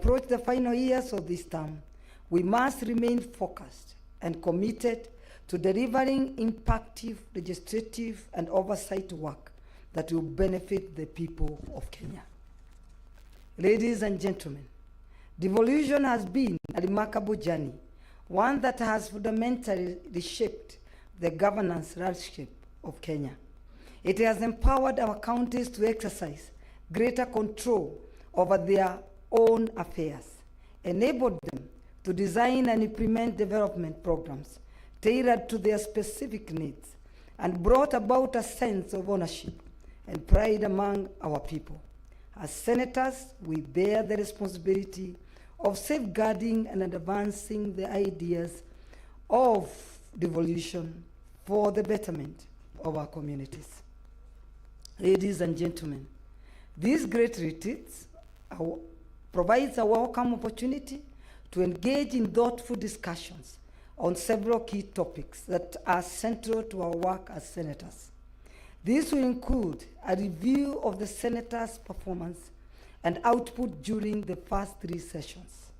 approach the final years of this term, we must remain focused and committed to delivering impactful legislative and oversight work that will benefit the people of Kenya. Ladies and gentlemen, devolution has been a remarkable journey, one that has fundamentally reshaped the governance landscape of Kenya. It has empowered our counties to exercise greater control over their own affairs, enabled them to design and implement development programs tailored to their specific needs, and brought about a sense of ownership and pride among our people. As senators, we bear the responsibility of safeguarding and advancing the ideas of devolution for the betterment of our communities. Ladies and gentlemen, these great retreats provides a welcome opportunity to engage in thoughtful discussions on several key topics that are central to our work as senators. This will include a review of the senators' performance and output during the first 3 sessions,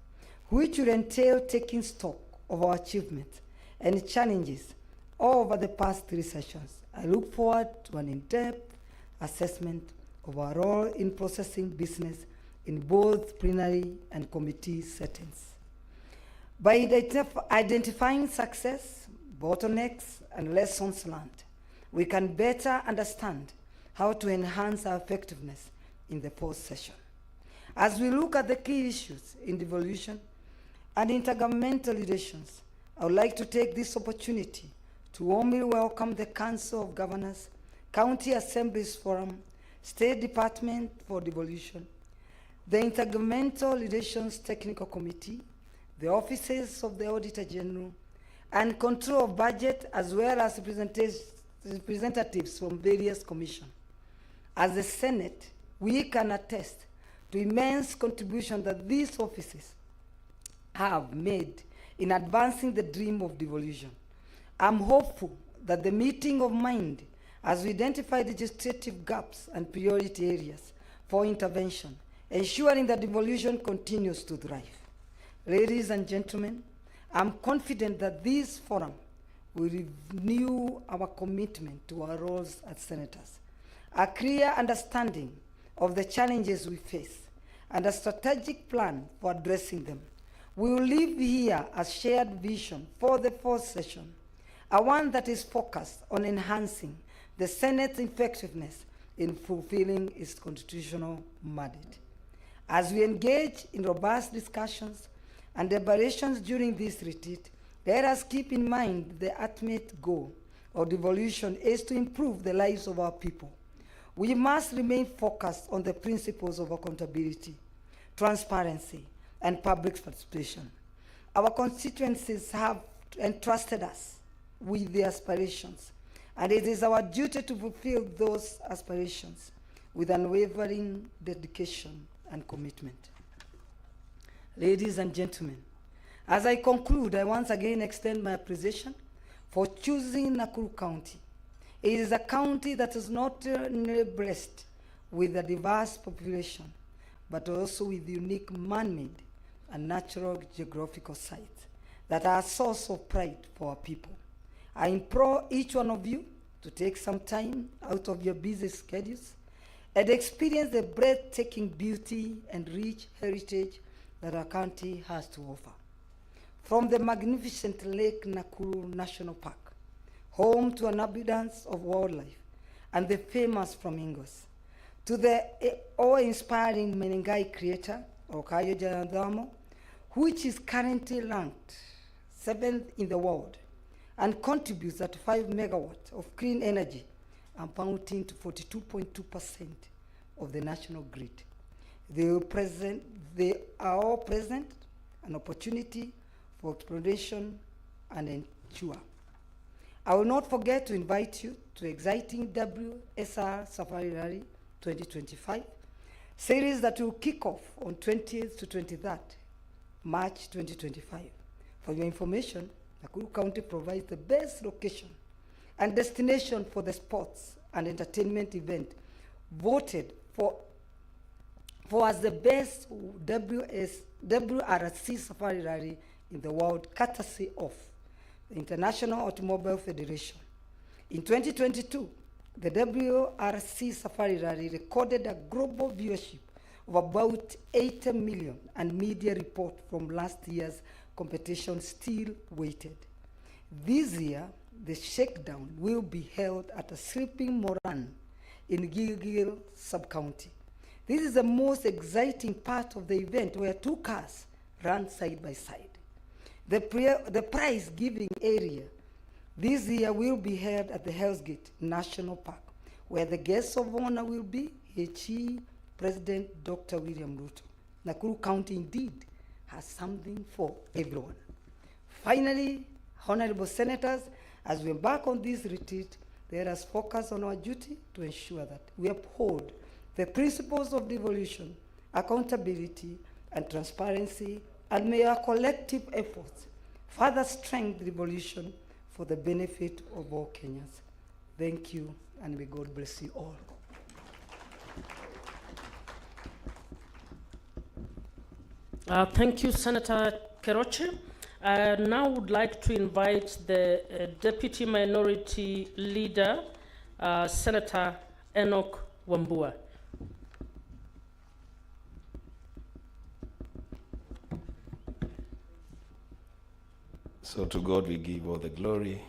which will entail taking stock of our achievements and challenges over the past 3 sessions. I look forward to an in-depth assessment of our role in processing business in both plenary and committee settings. By identifying success, bottlenecks, and lessons learned, we can better understand how to enhance our effectiveness in the fourth session. As we look at the key issues in devolution and intergovernmental relations, I would like to take this opportunity to warmly welcome the Council of Governors, County Assemblies Forum, State Department for Devolution, the Intergovernmental Relations Technical Committee, the offices of the Auditor General, and control of budget, as well as representatives from various commissions. As the Senate, we can attest to immense contribution that these offices have made in advancing the dream of devolution. I'm hopeful that the meeting of mind as we identify legislative gaps and priority areas for intervention, ensuring that devolution continues to thrive. Ladies and gentlemen, I'm confident that this forum will renew our commitment to our roles as senators, a clear understanding of the challenges we face, and a strategic plan for addressing them. We will leave here a shared vision for the fourth session, a one that is focused on enhancing the Senate's effectiveness in fulfilling its constitutional mandate. As we engage in robust discussions and deliberations during this retreat, let us keep in mind the ultimate goal of devolution is to improve the lives of our people. We must remain focused on the principles of accountability, transparency, and public participation. Our constituencies have entrusted us with their aspirations, and it is our duty to fulfill those aspirations with unwavering dedication and commitment. Ladies and gentlemen, as I conclude, I once again extend my appreciation for choosing Nakuru County. It is a county that is not only blessed with a diverse population, but also with unique man-made and natural geographical sites that are a source of pride for our people. I implore each one of you to take some time out of your busy schedules and experience the breathtaking beauty and rich heritage that our county has to offer. From the magnificent Lake Nakuru National Park, home to an abundance of wildlife, and the famous flamingos, to the awe-inspiring Menengai crater, Okayo Janadamo, which is currently ranked 7th in the world and contributes at 5 megawatts of clean energy, amounting to 42.2% of the national grid. They are all present an opportunity for exploration and ensure. I will not forget to invite you to the exciting WSR Safari Rally 2025 series that will kick off on 20th to 23rd March 2025. For your information, Nakuru County provides the best location and destination for the sports and entertainment event, voted for as the best WRC Safari Rally in the world, courtesy of the International Automobile Federation. In 2022, the WRC Safari Rally recorded a global viewership of about 80 million, and media report from last year's competition still waited. This year, the shakedown will be held at a sleeping Moran in Gilgil sub-county. This is the most exciting part of the event, where two cars run side by side. The prize-giving area this year will be held at the Hell's Gate National Park, where the guests of honor will be HE President Dr. William Ruto. Nakuru County indeed has something for everyone. Finally, honorable senators, as we embark on this retreat, let us focus on our duty to ensure that we uphold the principles of devolution, accountability, and transparency, and may our collective efforts further strengthen devolution for the benefit of all Kenyans. Thank you, and may God bless you all. Thank you, Senator Keroche. I now would like to invite the Deputy Minority Leader, Senator Enoch Wambua. So to God we give all the glory.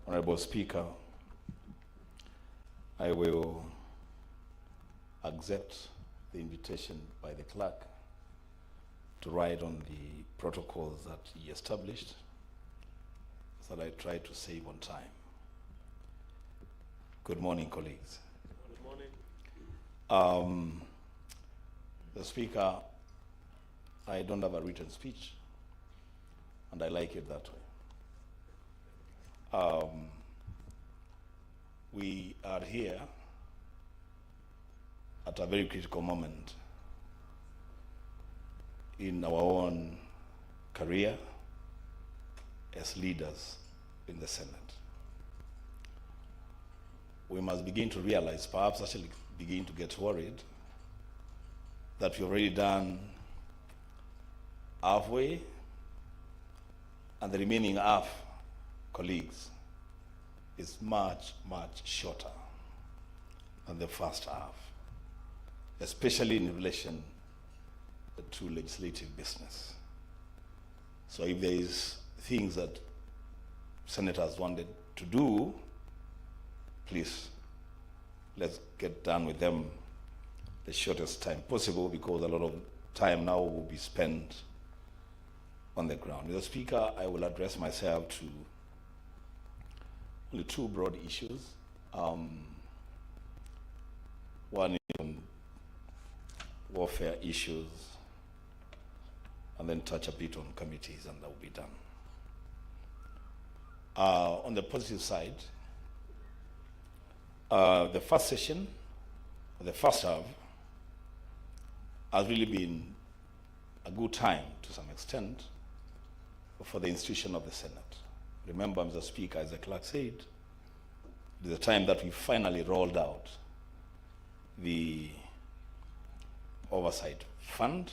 Honorable Speaker, I will accept the invitation by the clerk to write on the protocols that he established, so that I try to save on time. Good morning, colleagues. Good morning. The Speaker, I don't have a written speech, and I like it that way. We are here at a very critical moment in our own career as leaders in the Senate. We must begin to realize, perhaps actually begin to get worried, that we've already done halfway, and the remaining half, colleagues, is much, much shorter than the first half, especially in relation to legislative business. So if there is things that senators wanted to do, please, let's get done with them the shortest time possible, because a lot of time now will be spent on the ground. Mr. Speaker, I will address myself to only two broad issues. One is on warfare issues, and then touch a bit on committees, and that will be done. On the positive side, the first session, the first half, has really been a good time to some extent for the institution of the Senate. Remember, Mr. Speaker, as the clerk said, it is the time that we finally rolled out the oversight fund,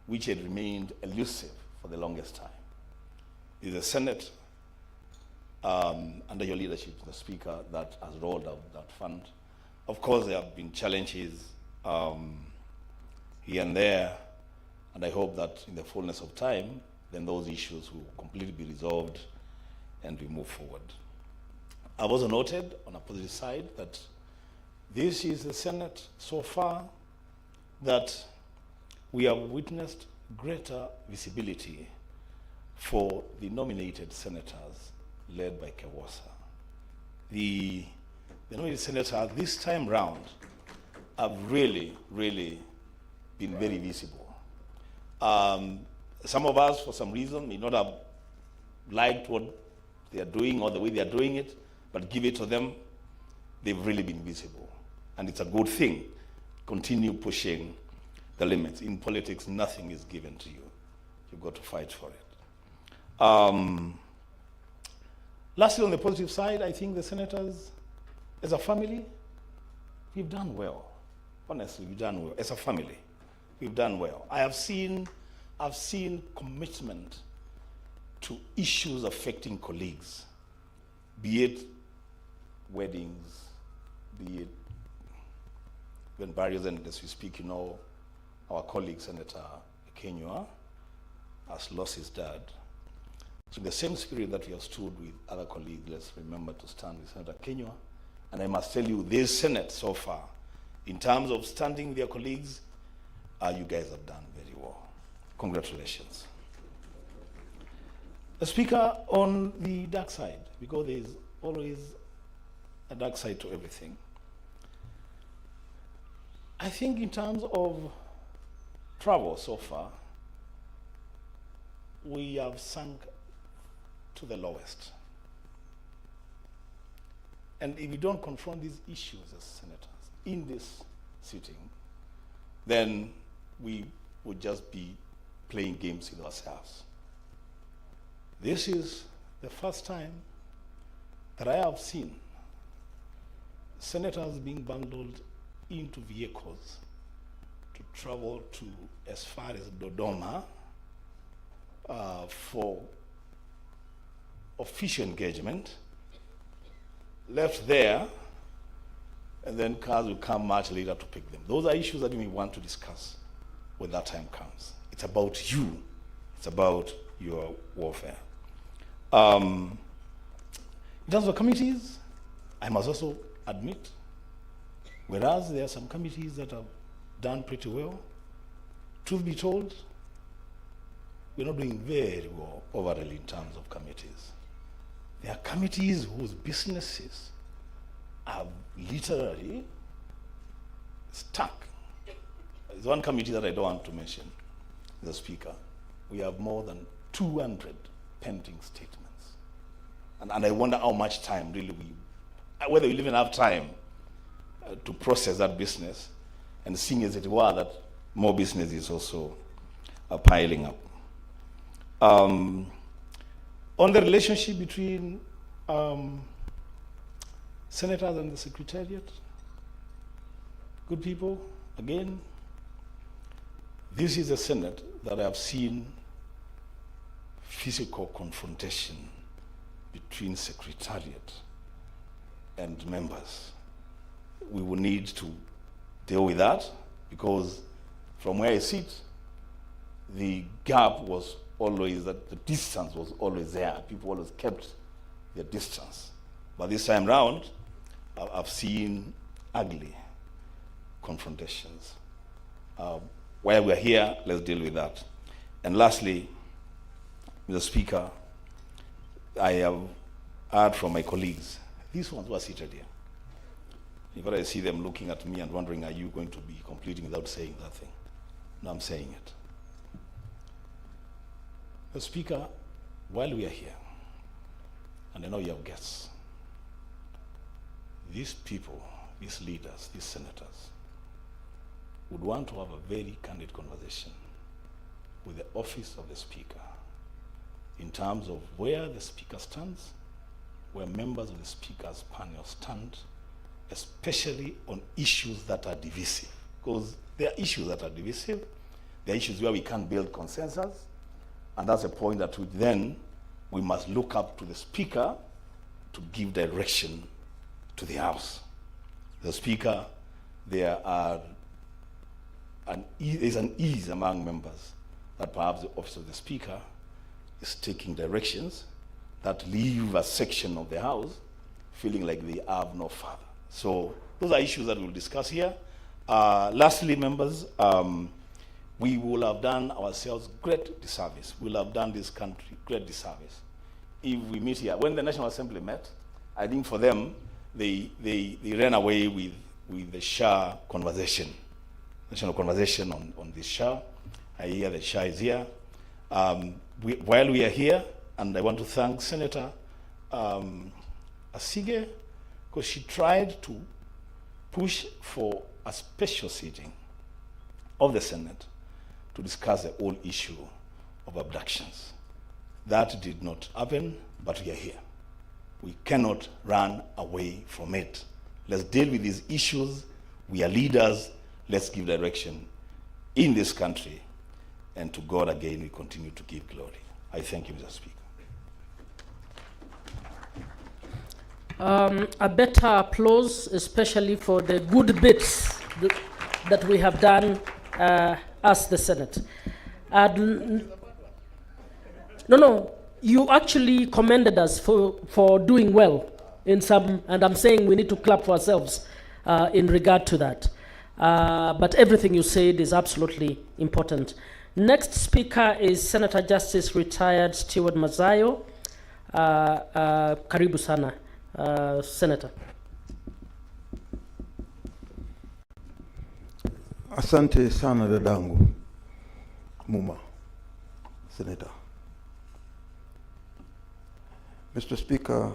which had remained elusive for the longest time. It is the Senate, under your leadership, Mr. Speaker, that has rolled out that fund. Of course, there have been challenges here and there, and I hope that in the fullness of time, then those issues will completely be resolved and we move forward. I've also noted on a positive side that this is the Senate so far that we have witnessed greater visibility for the nominated senators led by Kewasa. The nominated senators this time round have really, really been very visible. Some of us, for some reason, may not have liked what they are doing or the way they are doing it, but give it to them, they've really been visible. And it's a good thing. Continue pushing the limits. In politics, nothing is given to you. You've got to fight for it. Lastly, on the positive side, I think the senators, as a family, we've done well. Honestly, we've done well as a family. we've done well. I've seen commitment to issues affecting colleagues, be it weddings, be it when barriers, and as we speak, you know, our colleague Senator Kenywa has lost his dad. So in the same spirit that we have stood with other colleagues, let's remember to stand with Senator Kenywa. And I must tell you, this Senate so far, in terms of standing with your colleagues, you guys have done very well. Congratulations. The Speaker, on the dark side, because there is always a dark side to everything. I think in terms of travel so far, we have sunk to the lowest. And if we don't confront these issues as senators in this sitting, then we would just be playing games with ourselves. This is the first time that I have seen senators being bundled into vehicles to travel to as far as Dodoma for official engagement, left there, and then cars will come much later to pick them. Those are issues that we want to discuss when that time comes. It's about you. It's about your warfare. In terms of committees, I must also admit, whereas there are some committees that have done pretty well, truth be told, we're not doing very well overall in terms of committees. There are committees whose businesses are literally stuck. There's one committee that I don't want to mention, the Speaker. We have more than 200 pending statements. And I wonder how much time really whether we even have time to process that business, and seeing as it were that more business is also piling up. On the relationship between senators and the Secretariat, good people, again, this is a Senate that I have seen physical confrontation between Secretariat and members. We will need to deal with that, because from where I sit, the gap was always that the distance was always there. People always kept their distance. But this time round, I've seen ugly confrontations. While we're here, let's deal with that. And lastly, Mr. Speaker, I have heard from my colleagues, these ones who are seated here. In fact, I see them looking at me and wondering, are you going to be completing without saying that thing? No, I'm saying it. The Speaker, while we are here, and I know you have guests, these people, these leaders, these senators, would want to have a very candid conversation with the office of the Speaker in terms of where the Speaker stands, where members of the Speaker's panel stand, especially on issues that are divisive. Because there are issues that are divisive, there are issues where we can't build consensus, and that's a point that we must look up to the Speaker to give direction to the House. The Speaker, there's an ease among members that perhaps the office of the Speaker is taking directions that leave a section of the House feeling like they have no father. So those are issues that we'll discuss here. Lastly, members, we will have done ourselves great disservice. We'll have done this country great disservice if we meet here. When the National Assembly met, I think for them, they ran away with the Shah conversation, national conversation on this Shah. I hear the Shah is here. While we are here, and I want to thank Senator Asige, because she tried to push for a special sitting of the Senate to discuss the whole issue of abductions. That did not happen, but we are here. We cannot run away from it. Let's deal with these issues. We are leaders. Let's give direction. in this country, and to God again we continue to give glory. I thank you, Mr. Speaker. A better applause, especially for the good bits that we have done as the Senate. No, you actually commended us for doing well in some, and I'm saying we need to clap for ourselves in regard to that. But everything you said is absolutely important. Next speaker is Senator Justice Retired Stewart Mazayo. Karibu sana, Senator. Asante sana dadangu Muma, Senator. Mr. Speaker,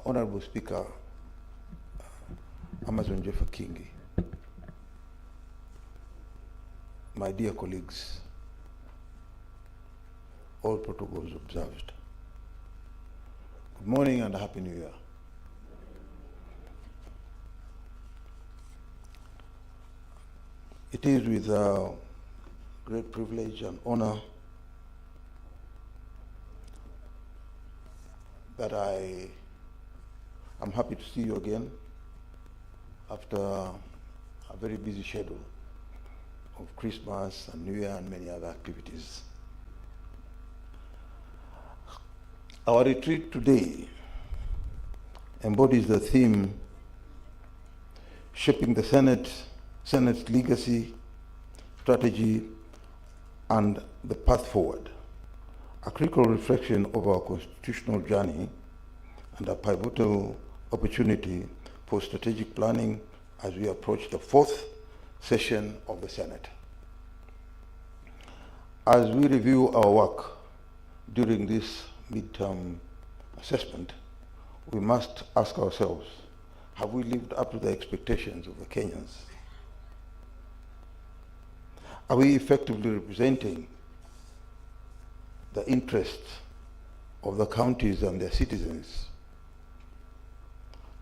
Honorable Speaker, Amazon Jeffa Kingi, my dear colleagues, all protocols observed. Good morning and Happy New Year. It is with great privilege and honor that I am happy to see you again after a very busy schedule of Christmas and New Year and many other activities. Our retreat today embodies the theme, Shaping the Senate's Legacy, Strategy, and the Path Forward, a critical reflection of our constitutional journey and a pivotal opportunity for strategic planning as we approach the fourth session of the Senate. As we review our work during this midterm assessment, we must ask ourselves, have we lived up to the expectations of the Kenyans? Are we effectively representing the interests of the counties and their citizens?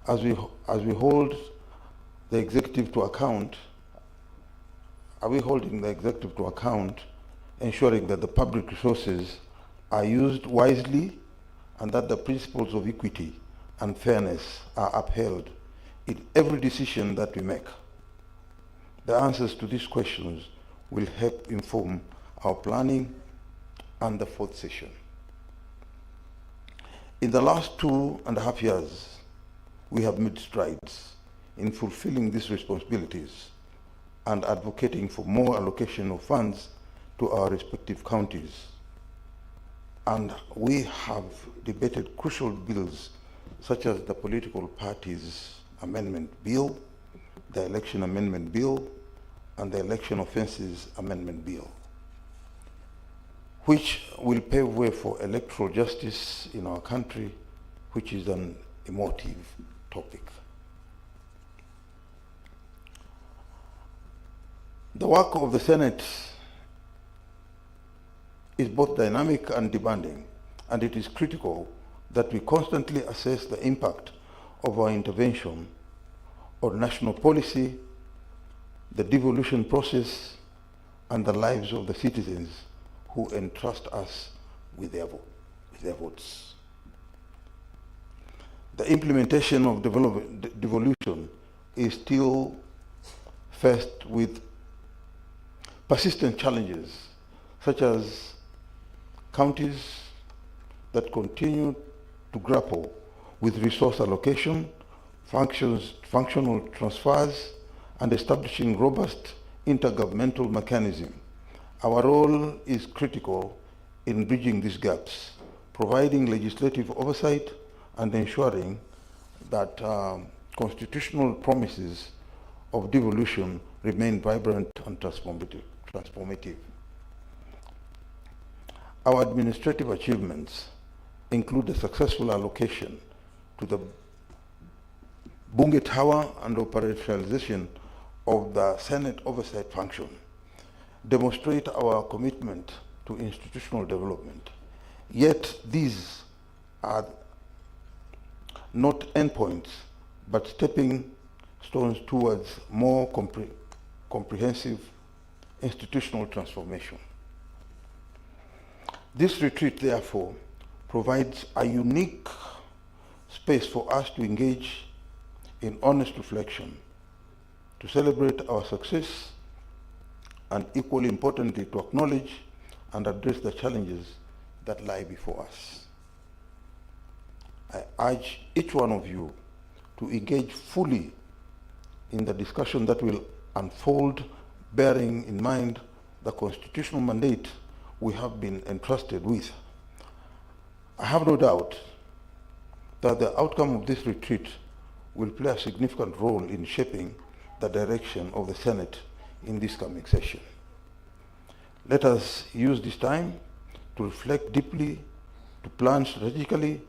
As we hold the executive to account, are we holding the executive to account, ensuring that the public resources are used wisely and that the principles of equity and fairness are upheld in every decision that we make? The answers to these questions will help inform our planning and the fourth session. In the last 2.5 years, we have made strides in fulfilling these responsibilities and advocating for more allocation of funds to our respective counties. And we have debated crucial bills such as the Political Parties Amendment Bill, the Election Amendment Bill, and the Election Offences Amendment Bill, which will pave way for electoral justice in our country, which is an emotive topic. The work of the Senate is both dynamic and demanding, and it is critical that we constantly assess the impact of our intervention on national policy, the devolution process, and the lives of the citizens who entrust us with their votes. The implementation of devolution is still faced with persistent challenges, such as counties that continue to grapple with resource allocation, functional transfers, and establishing robust intergovernmental mechanism. Our role is critical in bridging these gaps, providing legislative oversight and ensuring that constitutional promises of devolution remain vibrant and transformative. Our administrative achievements include the successful allocation to the Bunge Tower and operationalization of the Senate oversight function, demonstrate our commitment to institutional development. Yet these are not endpoints, but stepping stones towards more comprehensive institutional transformation. This retreat, therefore, provides a unique space for us to engage in honest reflection, to celebrate our success, and equally importantly, to acknowledge and address the challenges that lie before us. I urge each one of you to engage fully in the discussion that will unfold, bearing in mind the constitutional mandate we have been entrusted with. I have no doubt that the outcome of this retreat will play a significant role in shaping the direction of the Senate in this coming session. Let us use this time to reflect deeply, to plan strategically,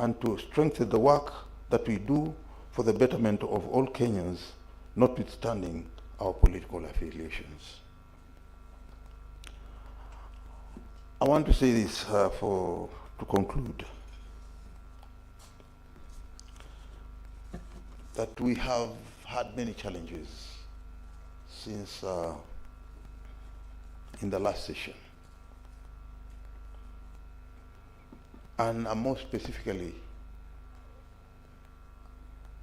and to strengthen the work that we do for the betterment of all Kenyans, notwithstanding our political affiliations. I want to say this to conclude, that we have had many challenges since in the last session. And more specifically,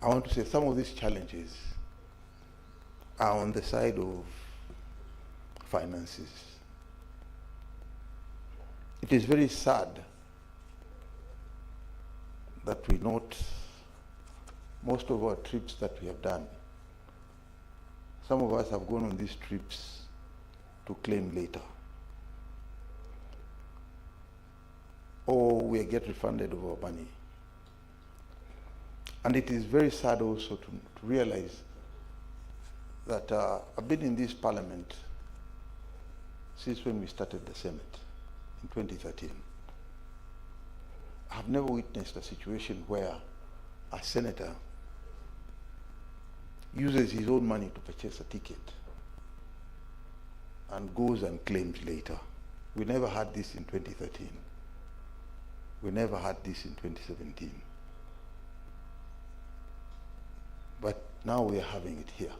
I want to say some of these challenges are on the side of finances. It is very sad that we note most of our trips that we have done. Some of us have gone on these trips to claim later, or we get refunded of our money. And it is very sad also to realize that I've been in this parliament since when we started the Senate in 2013. I've never witnessed a situation where a senator uses his own money to purchase a ticket and goes and claims later. We never had this in 2013. We never had this in 2017. But now we are having it here,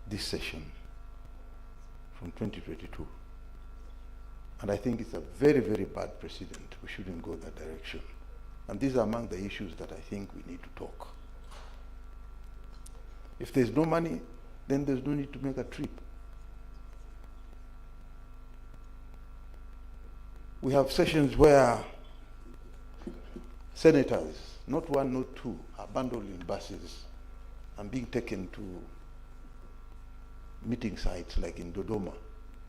this session from 2022. And I think it's a very, very bad precedent. We shouldn't go that direction. And these are among the issues that I think we need to talk. If there's no money, then there's no need to make a trip. We have sessions where senators, not one, not two, are bundled in buses and being taken to meeting sites like in Dodoma,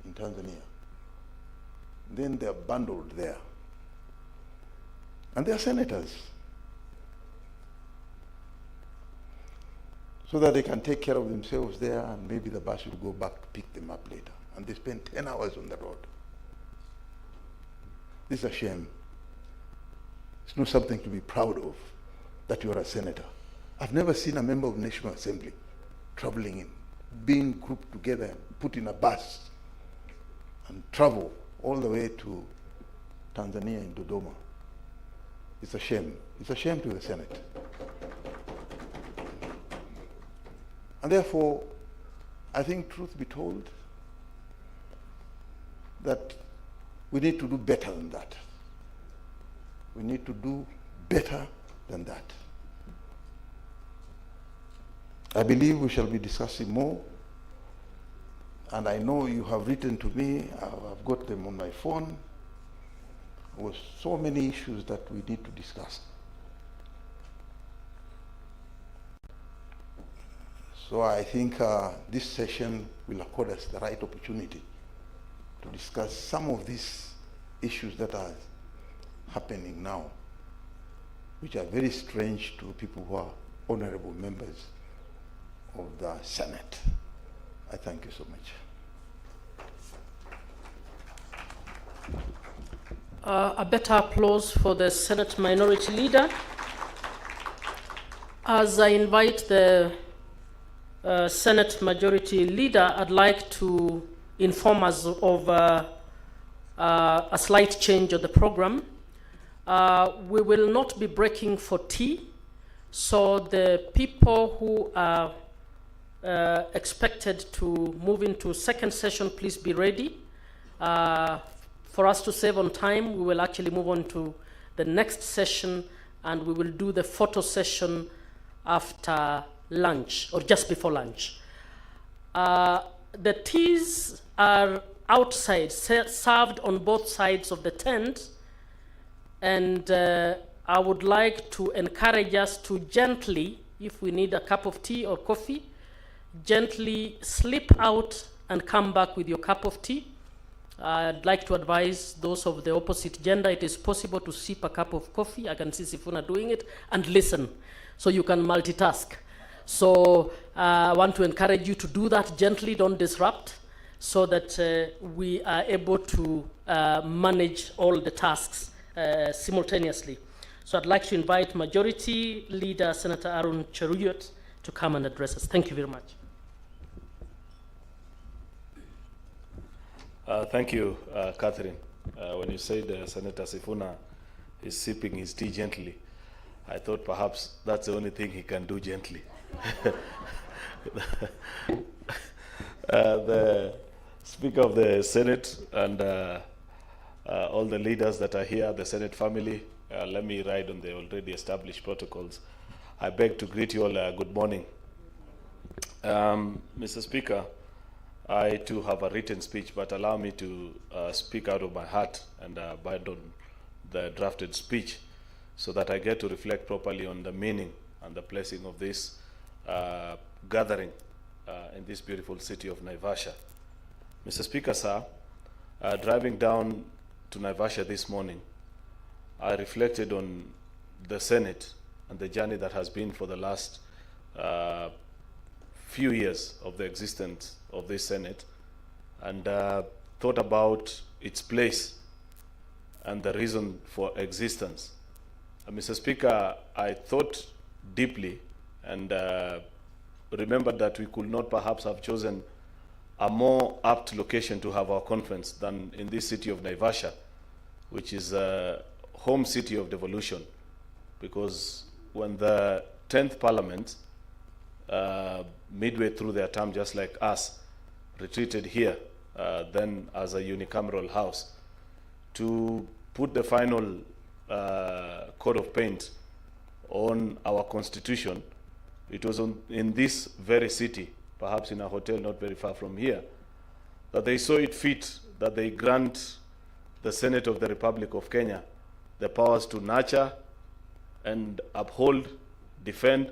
in Tanzania. Then they're bundled there. And they're senators. So that they can take care of themselves there, and maybe the bus will go back to pick them up later. And they spend 10 hours on the road. This is a shame. It's not something to be proud of, that you're a senator. I've never seen a member of the National Assembly traveling in, being grouped together and put in a bus and travel all the way to Tanzania in Dodoma. It's a shame. It's a shame to the Senate. And therefore, I think, truth be told, that we need to do better than that. We need to do better than that. I believe we shall be discussing more, and I know you have written to me, I've got them on my phone, with so many issues that we need to discuss. So I think this session will accord us the right opportunity to discuss some of these issues that are happening now, which are very strange to people who are honorable members of the Senate. I thank you so much. A better applause for the Senate Minority Leader. As I invite the Senate Majority Leader, I'd like to inform us of a slight change of the program. We will not be breaking for tea, so the people who are expected to move into second session, please be ready. For us to save on time, we will actually move on to the next session, and we will do the photo session after lunch or just before lunch. The teas are outside, served on both sides of the tent, and I would like to encourage us to gently, if we need a cup of tea or coffee, gently slip out and come back with your cup of tea. I'd like to advise those of the opposite gender, it is possible to sip a cup of coffee. I can see Sifuna doing it, and listen, so you can multitask. So I want to encourage you to do that gently, don't disrupt, so that we are able to manage all the tasks simultaneously. So I'd like to invite Majority Leader Senator Aaron Cheruyot to come and address us. Thank you very much. Thank you, Catherine. When you said Senator Sifuna is sipping his tea gently, I thought perhaps that's the only thing he can do gently. The Speaker of the Senate and all the leaders that are here, the Senate family, let me ride on the already established protocols. I beg to greet you all good morning. Mr. Speaker, I too have a written speech, but allow me to speak out of my heart and abandon the drafted speech so that I get to reflect properly on the meaning and the placing of this gathering in this beautiful city of Naivasha. Mr. Speaker, sir, driving down to Naivasha this morning, I reflected on the Senate and the journey that has been for the last few years of the existence of this Senate, and thought about its place and the reason for existence. Mr. Speaker, I thought deeply and remembered that we could not perhaps have chosen a more apt location to have our conference than in this city of Naivasha, which is a home city of devolution, because when the 10th Parliament, midway through their term, just like us, retreated here, then as a unicameral house, to put the final coat of paint on our constitution, it was in this very city, perhaps in a hotel not very far from here, that they saw it fit that they grant the Senate of the Republic of Kenya the powers to nurture and uphold, defend,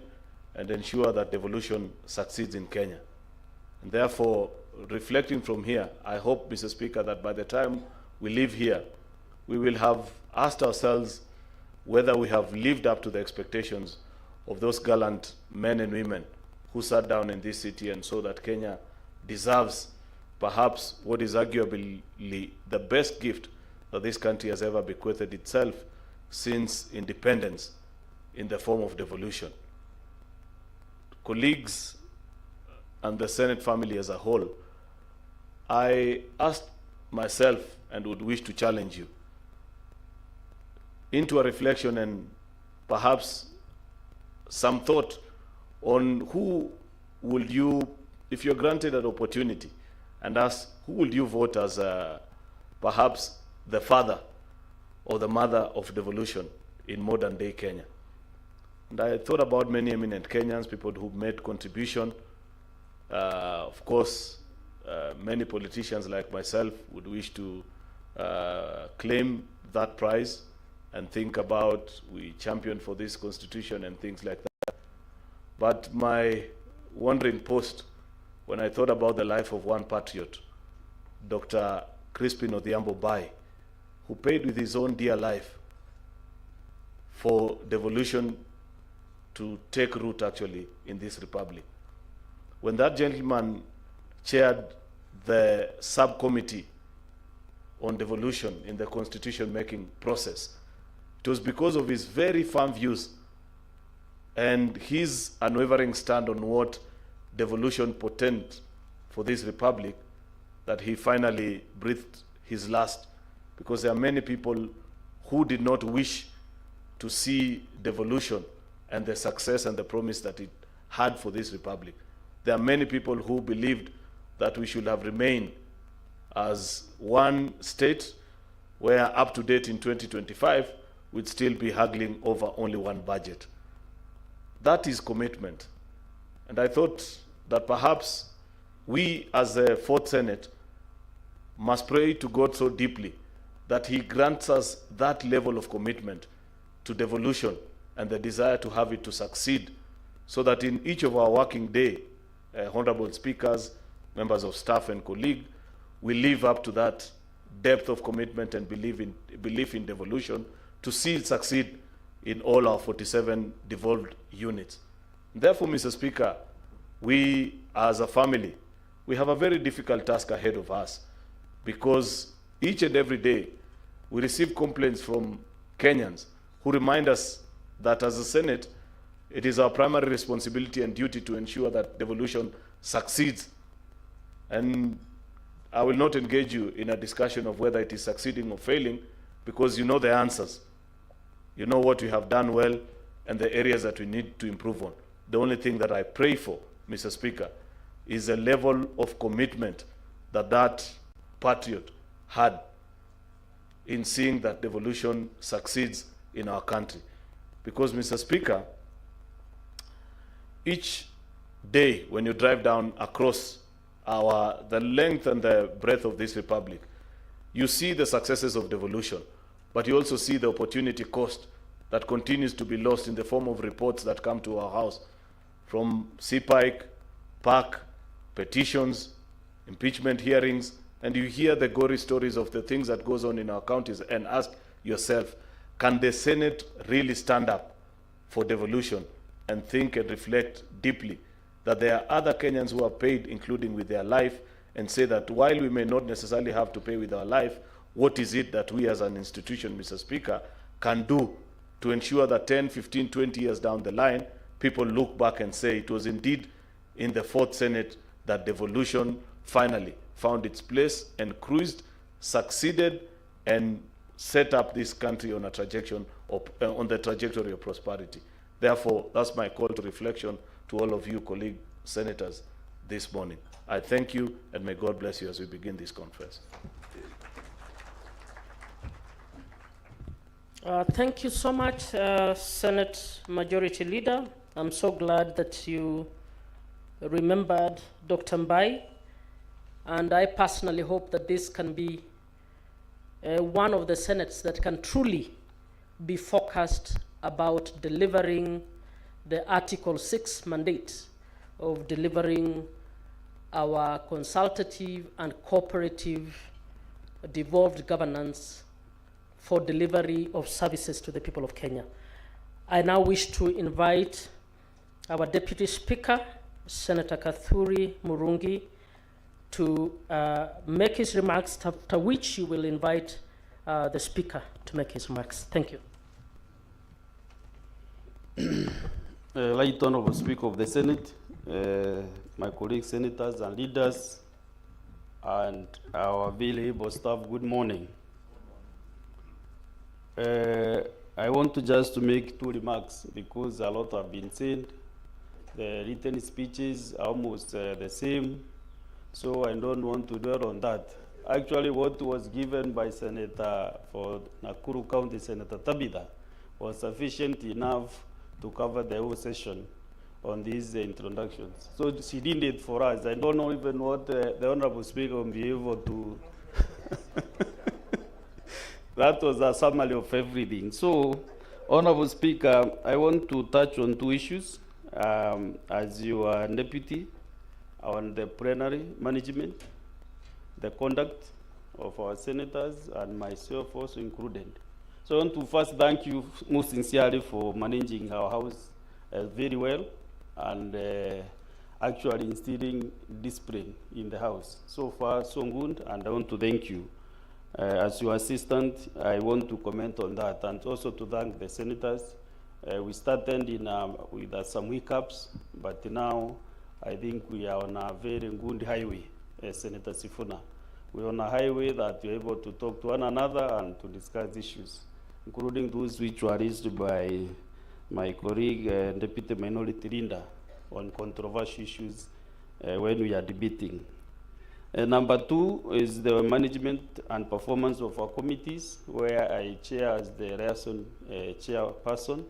and ensure that devolution succeeds in Kenya. And therefore, reflecting from here, I hope, Mr. Speaker, that by the time we leave here, we will have asked ourselves whether we have lived up to the expectations of those gallant men and women who sat down in this city and saw that Kenya deserves perhaps what is arguably the best gift that this country has ever bequeathed itself since independence, in the form of devolution. Colleagues and the Senate family as a whole, I asked myself and would wish to challenge you into a reflection and perhaps some thought on who would you, if you're granted an opportunity, and ask who would you vote as perhaps the father or the mother of devolution in modern day Kenya. And I thought about many eminent Kenyans, people who made contribution. Of course, many politicians like myself would wish to claim that prize and think about we championed for this constitution and things like that. But my wandering post, when I thought about the life of one patriot, Dr. Crispin Odhiambo Bai, who paid with his own dear life for devolution to take root actually in this republic. When that gentleman chaired the subcommittee on devolution in the constitution-making process, it was because of his very firm views and his unwavering stand on what devolution portended for this republic that he finally breathed his last, because there are many people who did not wish to see devolution and the success and the promise that it had for this republic. there are many people who believed that we should have remained as one state where up to date in 2025, we'd still be haggling over only one budget. That is commitment. And I thought that perhaps we as the Fourth Senate must pray to God so deeply that he grants us that level of commitment to devolution and the desire to have it to succeed, so that in each of our working day, honorable speakers, members of staff and colleagues, we live up to that depth of commitment and belief in devolution to see it succeed in all our 47 devolved units. Therefore, Mr. Speaker, we as a family, we have a very difficult task ahead of us, because each and every day we receive complaints from Kenyans who remind us that as a Senate, it is our primary responsibility and duty to ensure that devolution succeeds. And I will not engage you in a discussion of whether it is succeeding or failing, because you know the answers. You know what we have done well and the areas that we need to improve on. The only thing that I pray for, Mr. Speaker, is a level of commitment that that patriot had in seeing that devolution succeeds in our country. Because, Mr. Speaker, each day when you drive down across the length and the breadth of this republic, you see the successes of devolution, but you also see the opportunity cost that continues to be lost in the form of reports that come to our house from CPIC, PAC, petitions, impeachment hearings, and you hear the gory stories of the things that goes on in our counties and ask yourself, can the Senate really stand up for devolution and think and reflect deeply that there are other Kenyans who are paid, including with their life, and say that while we may not necessarily have to pay with our life, what is it that we as an institution, Mr. Speaker, can do to ensure that 10, 15, 20 years down the line, people look back and say it was indeed in the Fourth Senate that devolution finally found its place and cruised, succeeded, and set up this country on a trajectory on the trajectory of prosperity. Therefore, that's my call to reflection to all of you, colleague senators, this morning. I thank you, and may God bless you as we begin this conference. Thank you so much, Senate Majority Leader. I'm so glad that you remembered Dr. Mbai, and I personally hope that this can be one of the Senates that can truly be focused about delivering the Article 6 mandate of delivering our consultative and cooperative devolved governance for delivery of services to the people of Kenya. I now wish to invite our Deputy Speaker, Senator Kathuri Murungi, to make his remarks, after which you will invite the Speaker to make his remarks. Thank you. Right Honorable Speaker of the Senate, my colleagues, senators and leaders, and our very able staff, good morning. I want to just to make two remarks because a lot have been said. The written speeches are almost the same, so I don't want to dwell on that. Actually, what was given by Senator for Nakuru County, Senator Tabitha, was sufficient enough to cover the whole session on these introductions. So she did it for us. I don't know even what the Honorable Speaker will be able to. That was a summary of everything. So, Honorable Speaker, I want to touch on two issues. As your deputy, on the plenary management, the conduct of our senators, and myself also included. So I want to first thank you most sincerely for managing our house very well and actually instilling discipline in the house. So far, so good, and I want to thank you. As your assistant, I want to comment on that and also to thank the senators. We started with some hiccups, but now I think we are on a very good highway, Senator Sifuna. We're on a highway that we're able to talk to one another and to discuss issues, including those which were raised by my colleague, Deputy Minority Leader, on controversial issues when we are debating. Number two is the management and performance of our committees, where I chair as the liaison chairperson.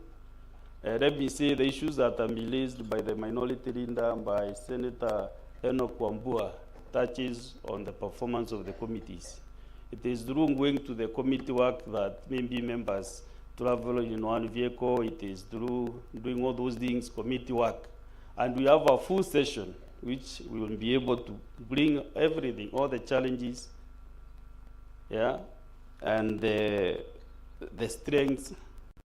Let me say the issues that are released by the minority leader, by Senator Enoch Wambua, touches on the performance of the committees. It is through going to the committee work that maybe members travel in one vehicle. It is through doing all those things, committee work. And we have a full session, which we will be able to bring everything, all the challenges, yeah, and the strengths,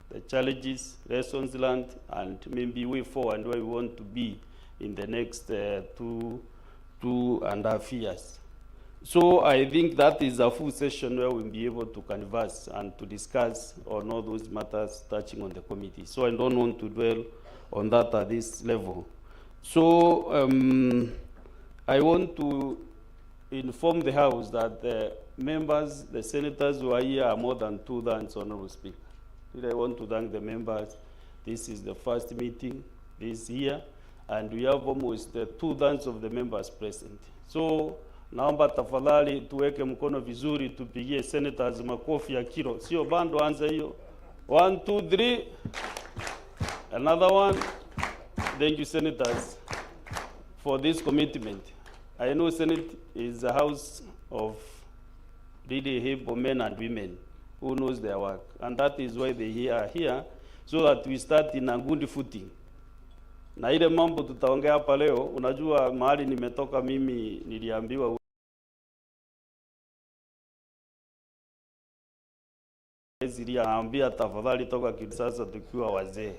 the challenges, lessons learned, and maybe way forward where we want to be in the next 2.5 years. So I think that is a full session where we'll be able to converse and to discuss on all those matters touching on the committee. So I don't want to dwell on that at this level. So I want to inform the House that the members, the senators who are here are more than 2 thirds, Honorable Speaker. I want to thank the members. This is the first meeting this year, and we have almost 2 thirds of the members present. So naomba tafadhali tuweke mkono vizuri, tupigie senators makofi ya kilo. Sio bando, anza hiyo. 1, 2, 3. Another one. Thank you, senators, for this commitment. I know Senate is a house of really able men and women who knows their work, and that is why they are here, so that we start in a good footing. Na ile mambo tutaongea hapa leo, unajua mahali nimetoka mimi niliambiwa ziliambia tafadhali toka kisasa tukiwa wazee.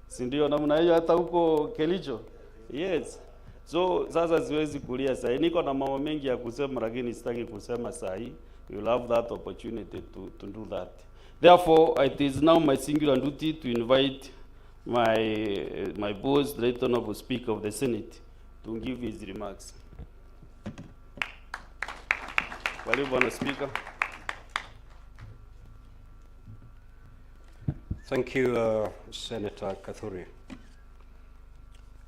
Si ndio namna hiyo hata huko Kericho? Yes. So sasa siwezi kulia sasa. Niko na mambo mengi ya kusema lakini sitaki kusema sasa. We will have that opportunity to do that. Therefore, it is now my singular duty to invite my boss, the Right Honorable Speaker of the Senate, to give his remarks. Karibu Bwana Speaker. Thank you, Senator Kathuri.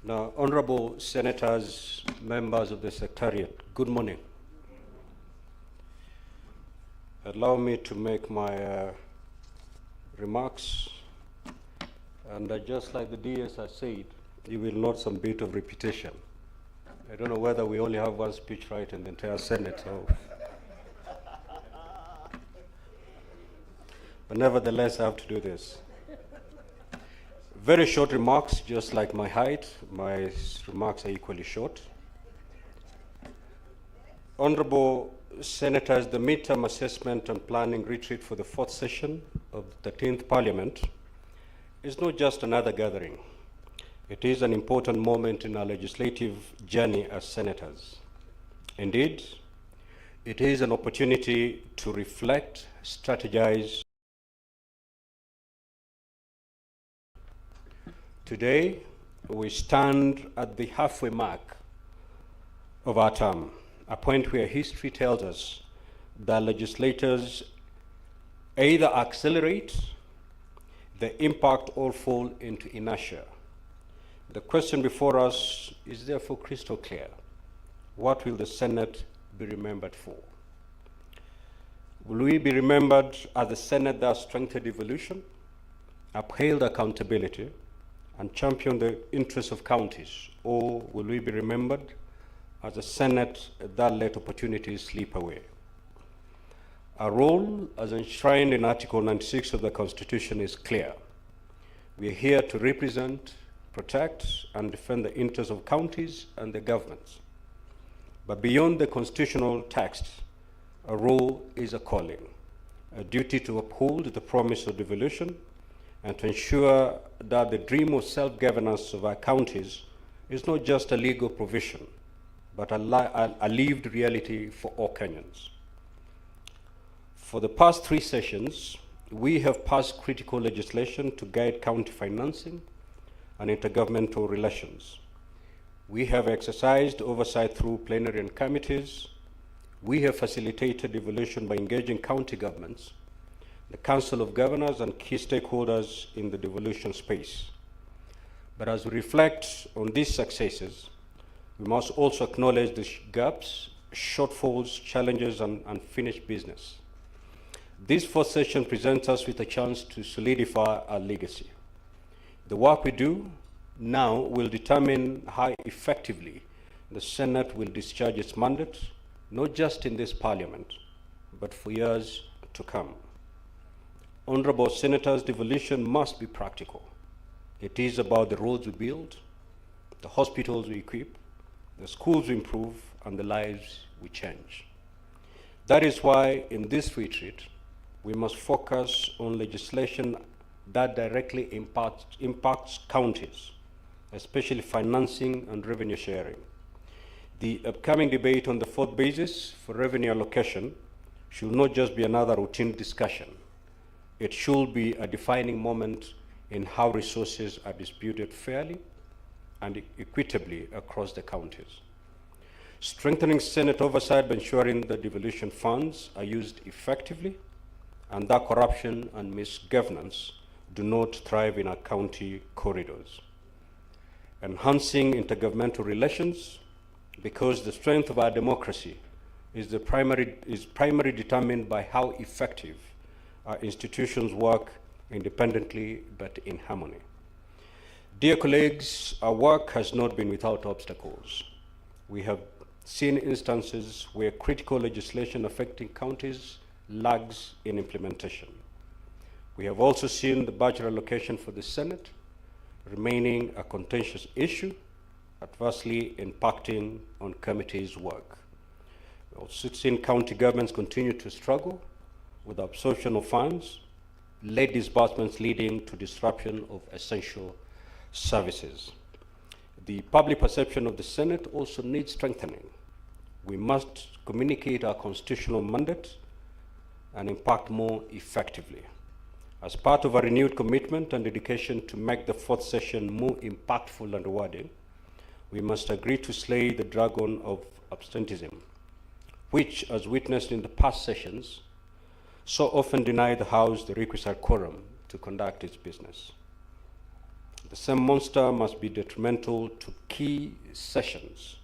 Now, honorable senators, members of the Secretariat, good morning. Allow me to make my remarks, and just like the DS has said, you will note some bit of repetition. I don't know whether we only have one speech right in the entire Senate, so. But nevertheless, I have to do this. Very short remarks, just like my height. My remarks are equally short. Honorable Senators, the midterm assessment and planning retreat for the 4th session of the 13th Parliament is not just another gathering. It is an important moment in our legislative journey as senators. Indeed, it is an opportunity to reflect, strategize. Today, we stand at the halfway mark of our term, a point where history tells us that legislators either accelerate the impact or fall into inertia. The question before us is therefore crystal clear. What will the Senate be remembered for? Will we be remembered as the Senate that strengthened devolution, upheld accountability, and championed the interests of counties? Or will we be remembered as a Senate that let opportunities slip away? Our role, as enshrined in Article 96 of the Constitution, is clear. We are here to represent, protect, and defend the interests of counties and the governments. But beyond the constitutional text, our role is a calling, a duty to uphold the promise of devolution and to ensure that the dream of self-governance of our counties is not just a legal provision, but a lived reality for all Kenyans. For the past 3 sessions, we have passed critical legislation to guide county financing and intergovernmental relations. We have exercised oversight through plenary and committees. We have facilitated devolution by engaging county governments, the Council of Governors, and key stakeholders in the devolution space. But as we reflect on these successes, We must also acknowledge the gaps, shortfalls, challenges, and unfinished business. This fourth session presents us with a chance to solidify our legacy. The work we do now will determine how effectively the Senate will discharge its mandate, not just in this Parliament, but for years to come. Honorable Senators, devolution must be practical. It is about the roads we build, the hospitals we equip, the schools we improve, and the lives we change. That is why in this retreat, we must focus on legislation that directly impacts counties, especially financing and revenue sharing. The upcoming debate on the fourth basis for revenue allocation should not just be another routine discussion. It should be a defining moment in how resources are distributed fairly and equitably across the counties. Strengthening Senate oversight by ensuring that devolution funds are used effectively and that corruption and misgovernance do not thrive in our county corridors. Enhancing intergovernmental relations, because the strength of our democracy is primarily determined by how effective our institutions work independently but in harmony. Dear colleagues, our work has not been without obstacles. We have seen instances where critical legislation affecting counties lags in implementation. We have also seen the budget allocation for the Senate remaining a contentious issue, adversely impacting on committees' work. We've also seen county governments continue to struggle with absorption of funds, late disbursements leading to disruption of essential services. The public perception of the Senate also needs strengthening. We must communicate our constitutional mandate and impact more effectively. As part of our renewed commitment and dedication to make the fourth session more impactful and rewarding, we must agree to slay the dragon of absenteeism, which, as witnessed in the past sessions, so often denied the House the requisite quorum to conduct its business. The same monster must be detrimental to key sessions,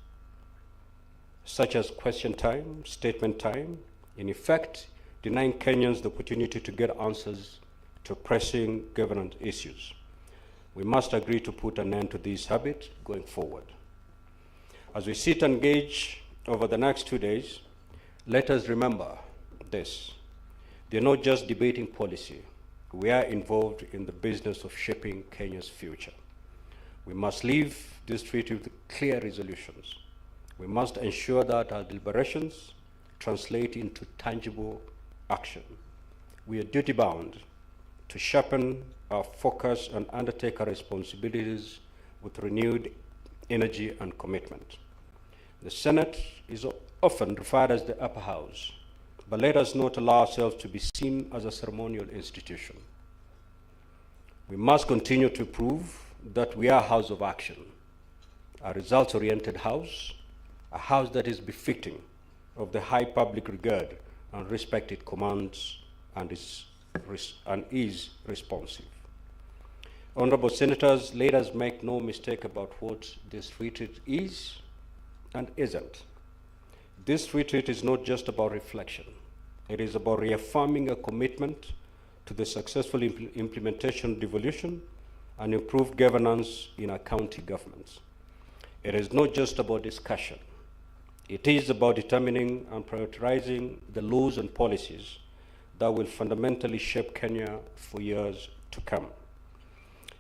such as question time, statement time, in effect, denying Kenyans the opportunity to get answers to pressing governance issues. We must agree to put an end to this habit going forward. As we sit and engage over the next 2 days, let us remember this. They're not just debating policy. We are involved in the business of shaping Kenya's future. We must leave this treaty with clear resolutions. We must ensure that our deliberations translate into tangible action. We are duty-bound to sharpen our focus and undertake our responsibilities with renewed energy and commitment. The Senate is often referred as the upper house, but let us not allow ourselves to be seen as a ceremonial institution. We must continue to prove that we are a house of action, a results-oriented house, a house that is befitting of the high public regard and respect it commands and is responsive. Honorable Senators, let us make no mistake about what this retreat is and isn't. This retreat is not just about reflection. It is about reaffirming a commitment to the successful implementation of devolution and improved governance in our county governments. It is not just about discussion. It is about determining and prioritizing the laws and policies that will fundamentally shape Kenya for years to come.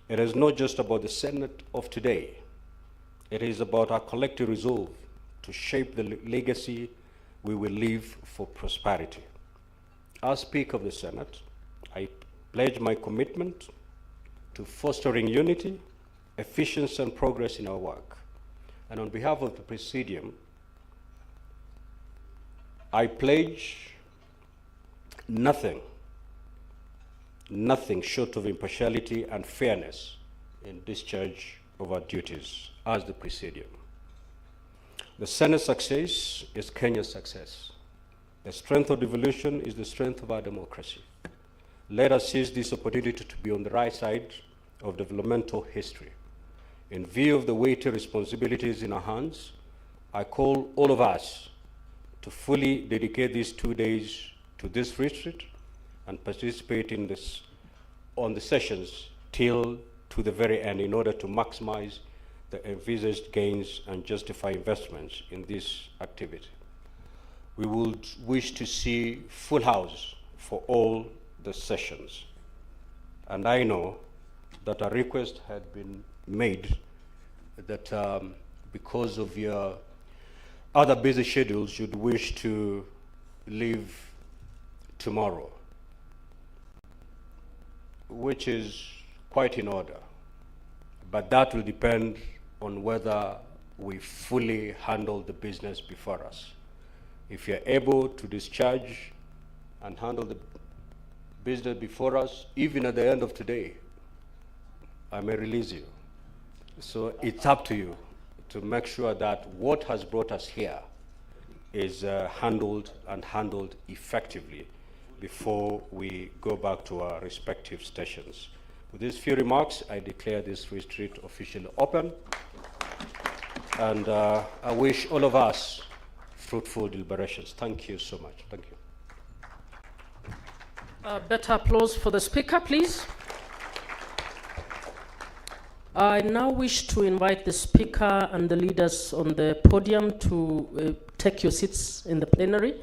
It is not just about the Senate of today. It is about our collective resolve to shape the legacy we will leave for prosperity. As Speaker of the Senate, I pledge my commitment to fostering unity, efficiency, and progress in our work. And on behalf of the Presidium, I pledge nothing short of impartiality and fairness in discharge of our duties as the Presidium. The Senate's success is Kenya's success. The strength of devolution is the strength of our democracy. Let us seize this opportunity to be on the right side of developmental history. In view of the weighty responsibilities in our hands, I call all of us to fully dedicate these 2 days to this retreat and participate in this, on the sessions till to the very end in order to maximize the envisaged gains and justify investments in this activity. We would wish to see full house for all the sessions. And I know that a request had been made that because of your other busy schedules, you'd wish to leave tomorrow, which is quite in order. But that will depend on whether we fully handle the business before us. If you're able to discharge and handle the business before us, even at the end of today, I may release you. So it's up to you to make sure that what has brought us here is handled effectively before we go back to our respective stations. With these few remarks, I declare this retreat officially open. And I wish all of us fruitful deliberations. Thank you so much. Thank you. Better applause for the speaker, please. I now wish to invite the speaker and the leaders on the podium to take your seats in the plenary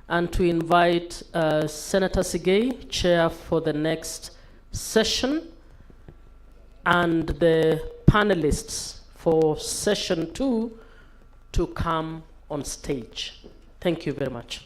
and to invite Senator Sigei, chair for the next session, and the panelists for session 2 to come on stage. Thank you very much.